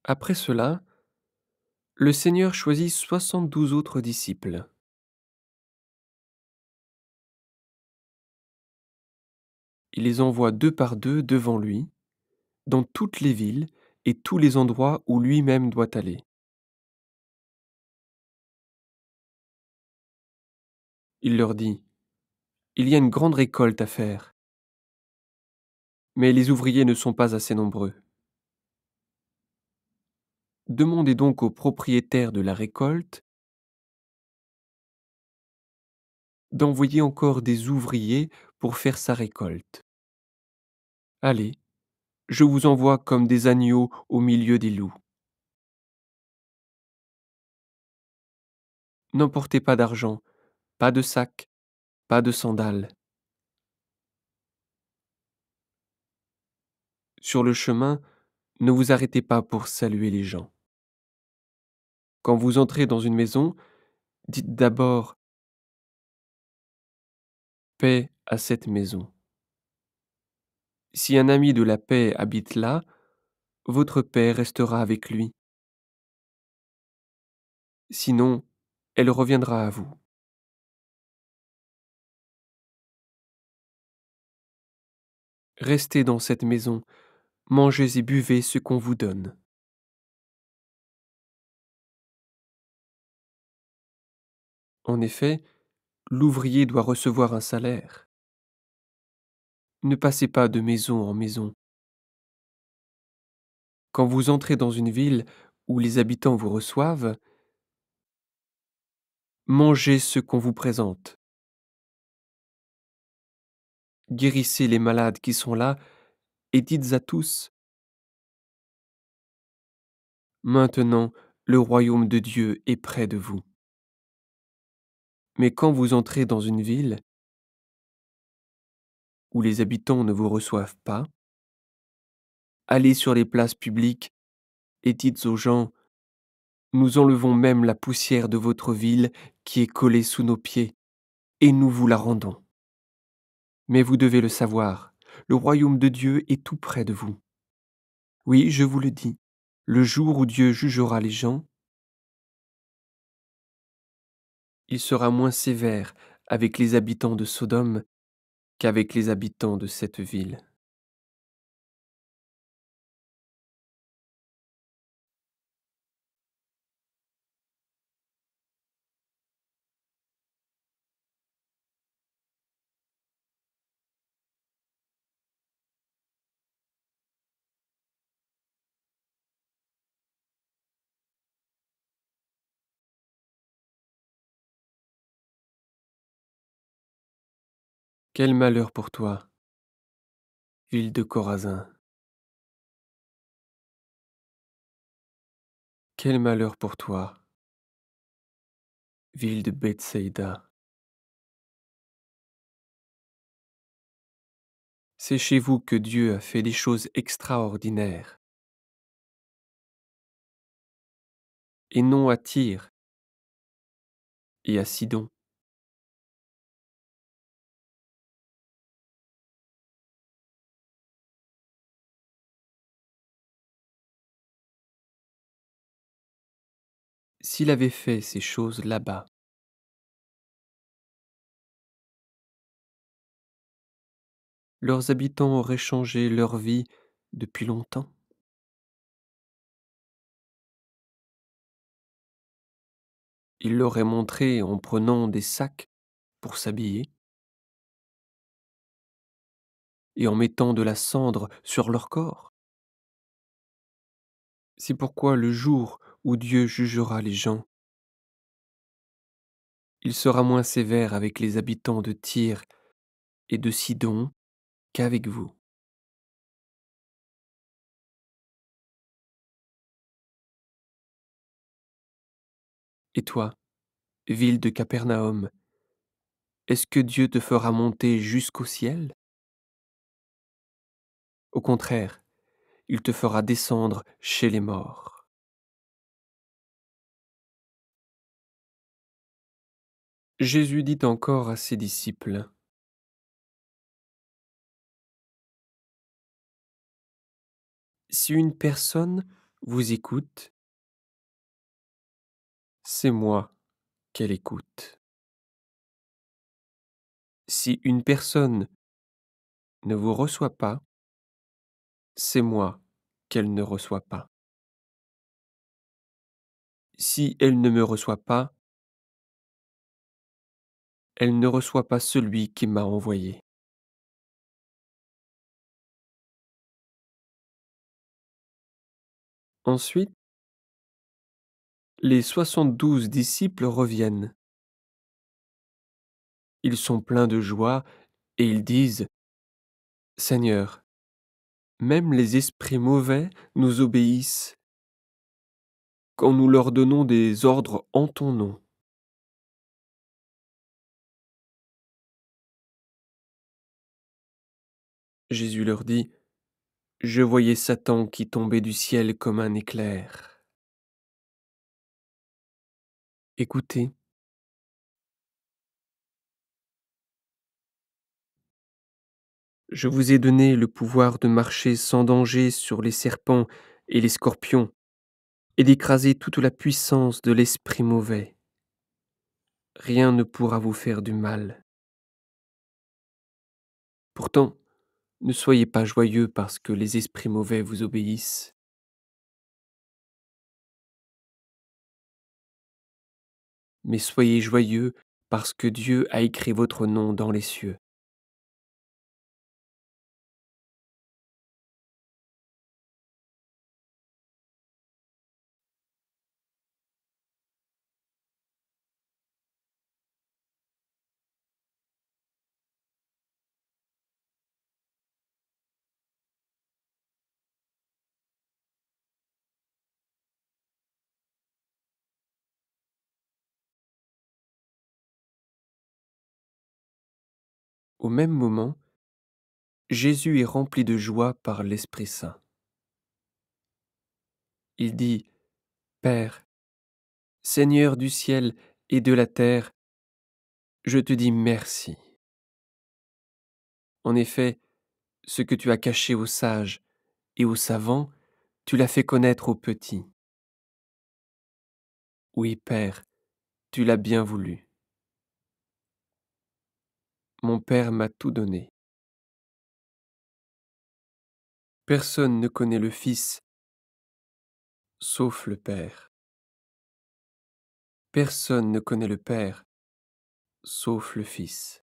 Après cela, le Seigneur choisit 72 autres disciples. Il les envoie deux par deux devant lui, dans toutes les villes et tous les endroits où lui-même doit aller. Il leur dit: Il y a une grande récolte à faire, mais les ouvriers ne sont pas assez nombreux. Demandez donc au propriétaire de la récolte d'envoyer encore des ouvriers pour faire sa récolte. Allez, je vous envoie comme des agneaux au milieu des loups. N'emportez pas d'argent, pas de sac, pas de sandales. Sur le chemin, ne vous arrêtez pas pour saluer les gens. Quand vous entrez dans une maison, dites d'abord paix à cette maison. Si un ami de la paix habite là, votre paix restera avec lui. Sinon, elle reviendra à vous. Restez dans cette maison, mangez et buvez ce qu'on vous donne. En effet, l'ouvrier doit recevoir un salaire. Ne passez pas de maison en maison. Quand vous entrez dans une ville où les habitants vous reçoivent, mangez ce qu'on vous présente. Guérissez les malades qui sont là et dites à tous: Maintenant, le royaume de Dieu est près de vous. Mais quand vous entrez dans une ville où les habitants ne vous reçoivent pas, allez sur les places publiques et dites aux gens: Nous enlevons même la poussière de votre ville qui est collée sous nos pieds, et nous vous la rendons. Mais vous devez le savoir, le royaume de Dieu est tout près de vous. Oui, je vous le dis, le jour où Dieu jugera les gens, il sera moins sévère avec les habitants de Sodome qu'avec les habitants de cette ville. Quel malheur pour toi, ville de Chorazin! Quel malheur pour toi, ville de Bethsaïda! C'est chez vous que Dieu a fait des choses extraordinaires, et non à Tyr et à Sidon. S'il avait fait ces choses là-bas, leurs habitants auraient changé leur vie depuis longtemps. Il l'aurait montré en prenant des sacs pour s'habiller et en mettant de la cendre sur leur corps. C'est pourquoi le jour où Dieu jugera les gens, il sera moins sévère avec les habitants de Tyr et de Sidon qu'avec vous. Et toi, ville de Capernaum, est-ce que Dieu te fera monter jusqu'au ciel? Au contraire, il te fera descendre chez les morts. Jésus dit encore à ses disciples: Si une personne vous écoute, c'est moi qu'elle écoute. Si une personne ne vous reçoit pas, c'est moi qu'elle ne reçoit pas. Si elle ne me reçoit pas, elle ne reçoit pas celui qui m'a envoyé. Ensuite, les 72 disciples reviennent. Ils sont pleins de joie et ils disent: Seigneur, même les esprits mauvais nous obéissent quand nous leur donnons des ordres en ton nom. Jésus leur dit: Je voyais Satan qui tombait du ciel comme un éclair. Écoutez, je vous ai donné le pouvoir de marcher sans danger sur les serpents et les scorpions, et d'écraser toute la puissance de l'esprit mauvais. Rien ne pourra vous faire du mal. Pourtant, ne soyez pas joyeux parce que les esprits mauvais vous obéissent, mais soyez joyeux parce que Dieu a écrit votre nom dans les cieux. Au même moment, Jésus est rempli de joie par l'Esprit Saint. Il dit: Père, Seigneur du ciel et de la terre, je te dis merci. En effet, ce que tu as caché aux sages et aux savants, tu l'as fait connaître aux petits. Oui, Père, tu l'as bien voulu. Mon Père m'a tout donné. Personne ne connaît le Fils sauf le Père. Personne ne connaît le Père sauf le Fils.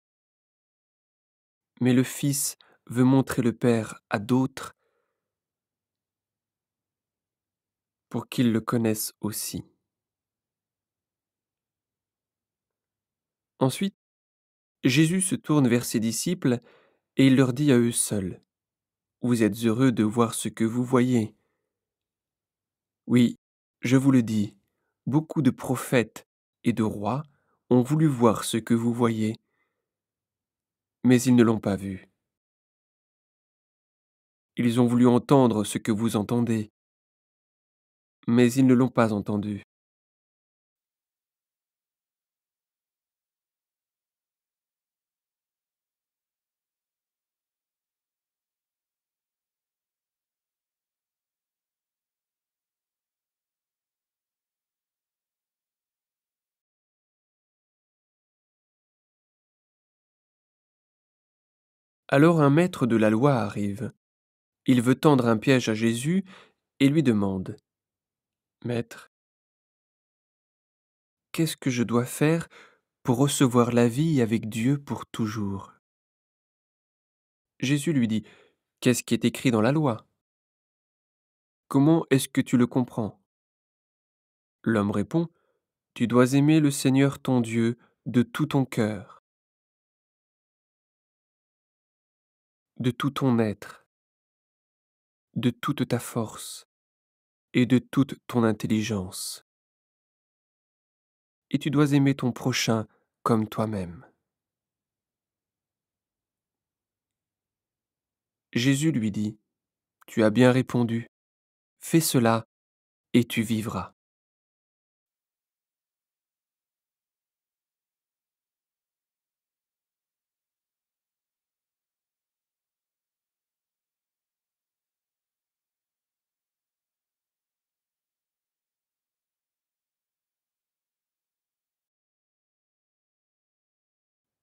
Mais le Fils veut montrer le Père à d'autres pour qu'ils le connaissent aussi. Ensuite, Jésus se tourne vers ses disciples et il leur dit à eux seuls: Vous êtes heureux de voir ce que vous voyez. Oui, je vous le dis, beaucoup de prophètes et de rois ont voulu voir ce que vous voyez, mais ils ne l'ont pas vu. Ils ont voulu entendre ce que vous entendez, mais ils ne l'ont pas entendu. Alors un maître de la loi arrive. Il veut tendre un piège à Jésus et lui demande: Maître, qu'est-ce que je dois faire pour recevoir la vie avec Dieu pour toujours? Jésus lui dit: Qu'est-ce qui est écrit dans la loi? Comment est-ce que tu le comprends? L'homme répond: Tu dois aimer le Seigneur ton Dieu de tout ton cœur, de tout ton être, de toute ta force et de toute ton intelligence. Et tu dois aimer ton prochain comme toi-même. Jésus lui dit: Tu as bien répondu, fais cela et tu vivras.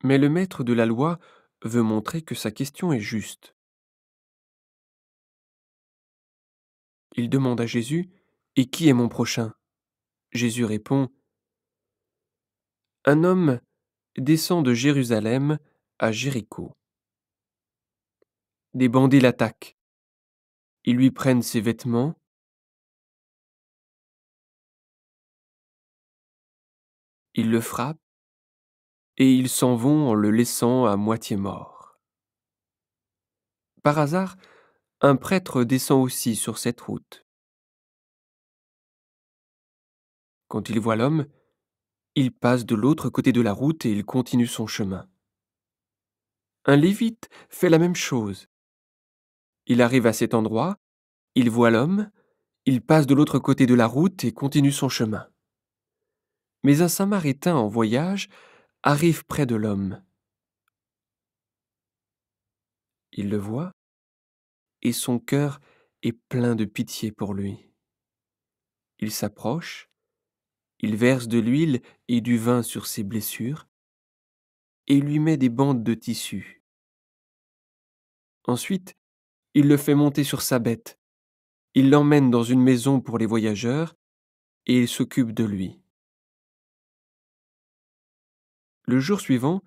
Mais le maître de la loi veut montrer que sa question est juste. Il demande à Jésus: Et qui est mon prochain? Jésus répond: Un homme descend de Jérusalem à Jéricho. Des bandits l'attaquent. Ils lui prennent ses vêtements, ils le frappent et ils s'en vont en le laissant à moitié mort. Par hasard, un prêtre descend aussi sur cette route. Quand il voit l'homme, il passe de l'autre côté de la route et il continue son chemin. Un lévite fait la même chose. Il arrive à cet endroit, il voit l'homme, il passe de l'autre côté de la route et continue son chemin. Mais un Samaritain en voyage arrive près de l'homme. Il le voit et son cœur est plein de pitié pour lui. Il s'approche, il verse de l'huile et du vin sur ses blessures et lui met des bandes de tissu. Ensuite, il le fait monter sur sa bête. Il l'emmène dans une maison pour les voyageurs et il s'occupe de lui. Le jour suivant,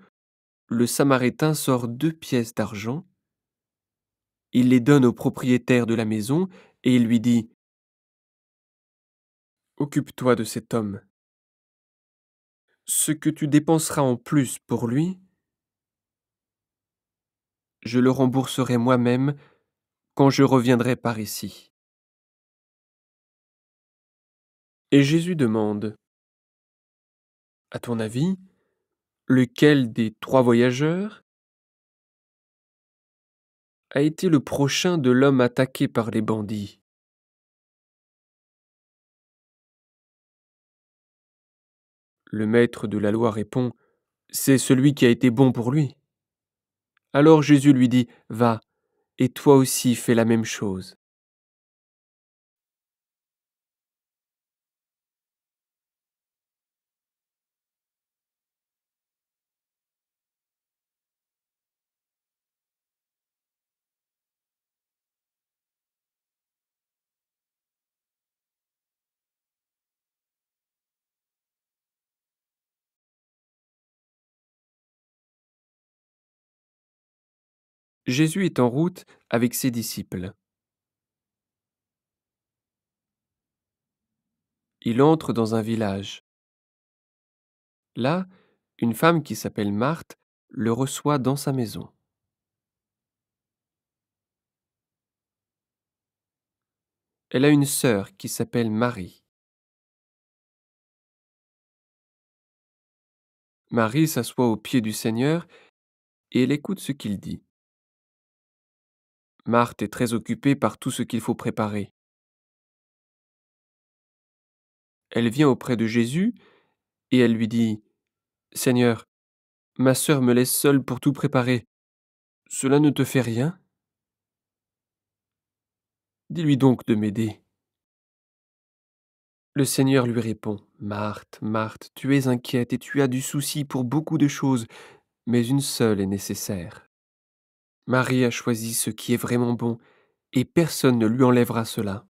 le Samaritain sort 2 pièces d'argent. Il les donne au propriétaire de la maison et il lui dit: Occupe-toi de cet homme. Ce que tu dépenseras en plus pour lui, je le rembourserai moi-même quand je reviendrai par ici. Et Jésus demande: À ton avis, lequel des 3 voyageurs a été le prochain de l'homme attaqué par les bandits? Le maître de la loi répond: C'est celui qui a été bon pour lui. Alors Jésus lui dit: Va, et toi aussi fais la même chose. Jésus est en route avec ses disciples. Il entre dans un village. Là, une femme qui s'appelle Marthe le reçoit dans sa maison. Elle a une sœur qui s'appelle Marie. Marie s'assoit aux pieds du Seigneur et elle écoute ce qu'il dit. Marthe est très occupée par tout ce qu'il faut préparer. Elle vient auprès de Jésus et elle lui dit: Seigneur, ma sœur me laisse seule pour tout préparer. Cela ne te fait rien? Dis-lui donc de m'aider. Le Seigneur lui répond: Marthe, Marthe, tu es inquiète et tu as du souci pour beaucoup de choses, mais une seule est nécessaire. Marie a choisi ce qui est vraiment bon, et personne ne lui enlèvera cela.